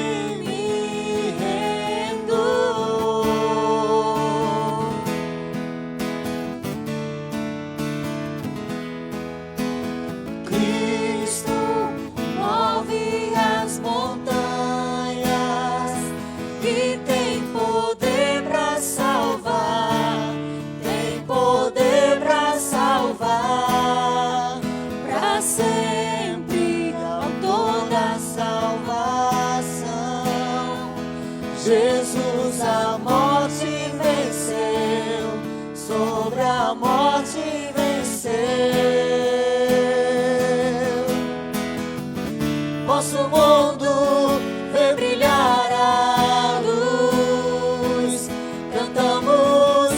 Jesus a morte venceu, sobre a morte venceu. Nosso mundo vê brilhar a luz, cantamos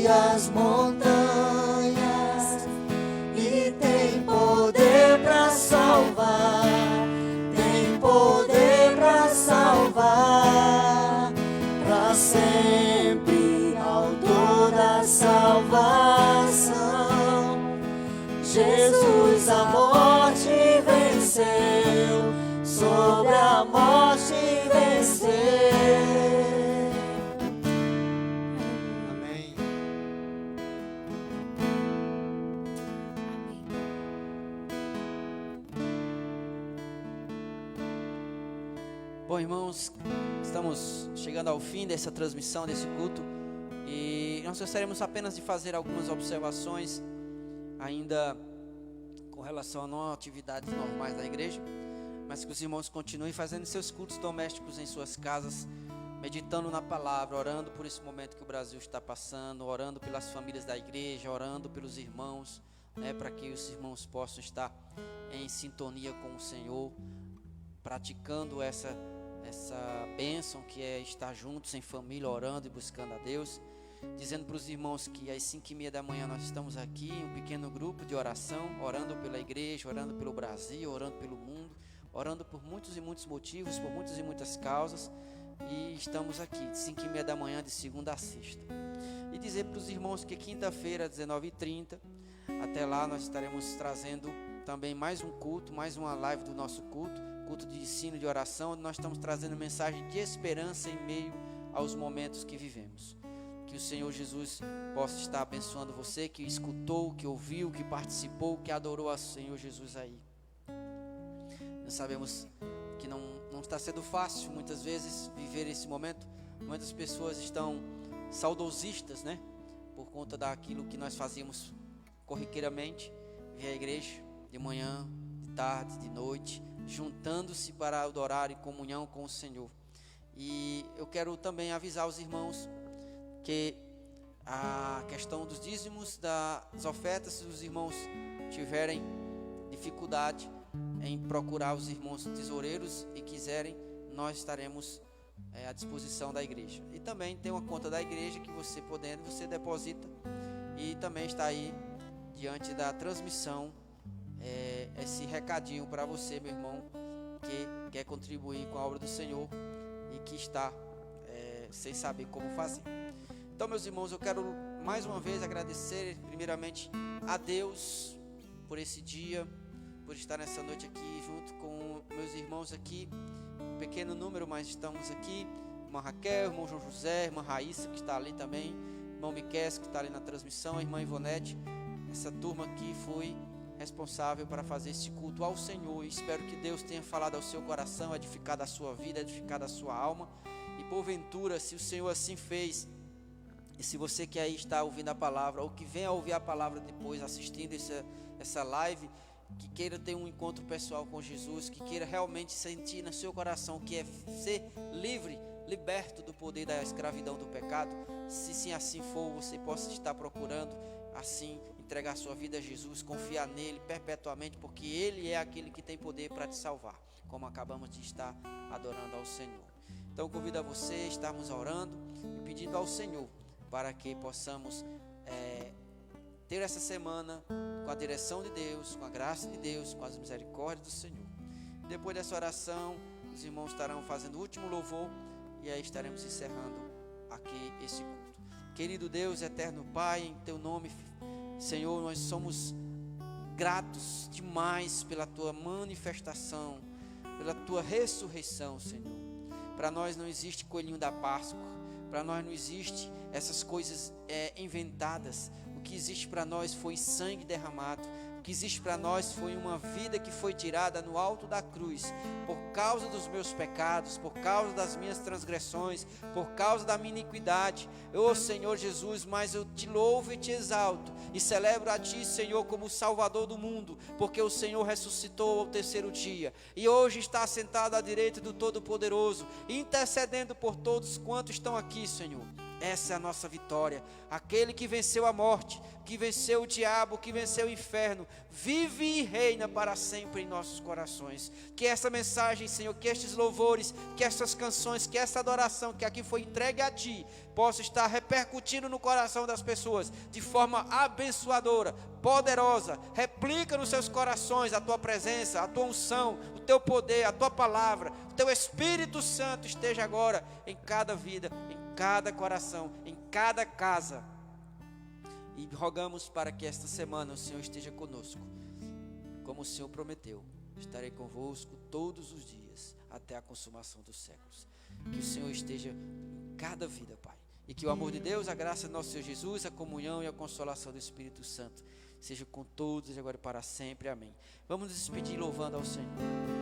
as montanhas e tem poder para salvar, tem poder para salvar, para sempre, autor da salvação. Jesus a morte venceu, sobre a morte venceu. Amém. Bom, irmãos, estamos chegando ao fim dessa transmissão, desse culto, e nós gostaríamos apenas de fazer algumas observações ainda com relação a não atividades normais da igreja, mas que os irmãos continuem fazendo seus cultos domésticos em suas casas, meditando na palavra, orando por esse momento que o Brasil está passando, orando pelas famílias da igreja, orando pelos irmãos, para que os irmãos possam estar em sintonia com o Senhor, praticando essa bênção que é estar juntos em família, orando e buscando a Deus. Dizendo para os irmãos que às 5:30 da manhã nós estamos aqui em um pequeno grupo de oração, orando pela igreja, orando pelo Brasil, orando pelo mundo, orando por muitos e muitos motivos, por muitas e muitas causas, e estamos aqui de 5:30 da manhã de segunda a sexta. E dizer para os irmãos que quinta-feira, 19h30, até lá nós estaremos trazendo também mais um culto, mais uma live do nosso culto de ensino, de oração, onde nós estamos trazendo mensagem de esperança em meio aos momentos que vivemos. Que o Senhor Jesus possa estar abençoando você, que escutou, que ouviu, que participou, que adorou ao Senhor Jesus aí. Nós sabemos que não está sendo fácil, muitas vezes, viver esse momento. Muitas pessoas estão saudosistas, por conta daquilo que nós fazíamos corriqueiramente, vir à igreja, de manhã, de tarde, de noite, juntando-se para adorar em comunhão com o Senhor. E eu quero também avisar os irmãos que a questão dos dízimos, das ofertas, se os irmãos tiverem dificuldade em procurar os irmãos tesoureiros e quiserem, nós estaremos à disposição da igreja. E também tem uma conta da igreja que você podendo, você deposita, e também está aí diante da transmissão esse recadinho para você, meu irmão, que quer contribuir com a obra do Senhor e que está sem saber como fazer. Então, meus irmãos, eu quero mais uma vez agradecer primeiramente a Deus por esse dia, por estar nessa noite aqui junto com meus irmãos aqui, um pequeno número, mas estamos aqui, irmã Raquel, irmão João José, irmã Raíssa, que está ali também, irmão Miquel, que está ali na transmissão, a irmã Ivonete. Essa turma aqui foi responsável para fazer esse culto ao Senhor, e espero que Deus tenha falado ao seu coração, edificado a sua vida, edificado a sua alma, e porventura, se o Senhor assim fez, e se você que aí está ouvindo a palavra, ou que venha ouvir a palavra depois, assistindo essa live, que queira ter um encontro pessoal com Jesus, que queira realmente sentir no seu coração que é ser livre, liberto do poder da escravidão do pecado, se sim assim for, você possa estar procurando assim entregar sua vida a Jesus, confiar nele perpetuamente, porque ele é aquele que tem poder para te salvar, como acabamos de estar adorando ao Senhor. Então convido a você a estarmos orando e pedindo ao Senhor para que possamos ter essa semana com a direção de Deus, com a graça de Deus, com as misericórdias do Senhor. Depois dessa oração, os irmãos estarão fazendo o último louvor e aí estaremos encerrando aqui esse culto. Querido Deus, eterno Pai, em Teu nome, Senhor, nós somos gratos demais pela Tua manifestação, pela Tua ressurreição, Senhor. Para nós não existe coelhinho da Páscoa, para nós não existe essas coisas inventadas. O que existe para nós foi sangue derramado. O que existe para nós foi uma vida que foi tirada no alto da cruz, por causa dos meus pecados, por causa das minhas transgressões, por causa da minha iniquidade. Senhor Jesus, mas eu te louvo e te exalto e celebro a ti, Senhor, como o Salvador do mundo, porque o Senhor ressuscitou ao terceiro dia e hoje está sentado à direita do Todo-Poderoso, intercedendo por todos quantos estão aqui, Senhor. Essa é a nossa vitória. Aquele que venceu a morte, que venceu o diabo, que venceu o inferno, vive e reina para sempre em nossos corações. Que essa mensagem, Senhor, que estes louvores, que essas canções, que essa adoração que aqui foi entregue a Ti, possa estar repercutindo no coração das pessoas de forma abençoadora, poderosa. Replica nos seus corações a Tua presença, a Tua unção, o Teu poder, a Tua palavra. O Teu Espírito Santo esteja agora em cada vida, em cada coração, em cada casa. E rogamos para que esta semana o Senhor esteja conosco. Como o Senhor prometeu, estarei convosco todos os dias, até a consumação dos séculos. Que o Senhor esteja em cada vida, Pai. E que o amor de Deus, a graça do nosso Senhor Jesus, a comunhão e a consolação do Espírito Santo seja com todos, agora e para sempre. Amém. Vamos nos despedir louvando ao Senhor.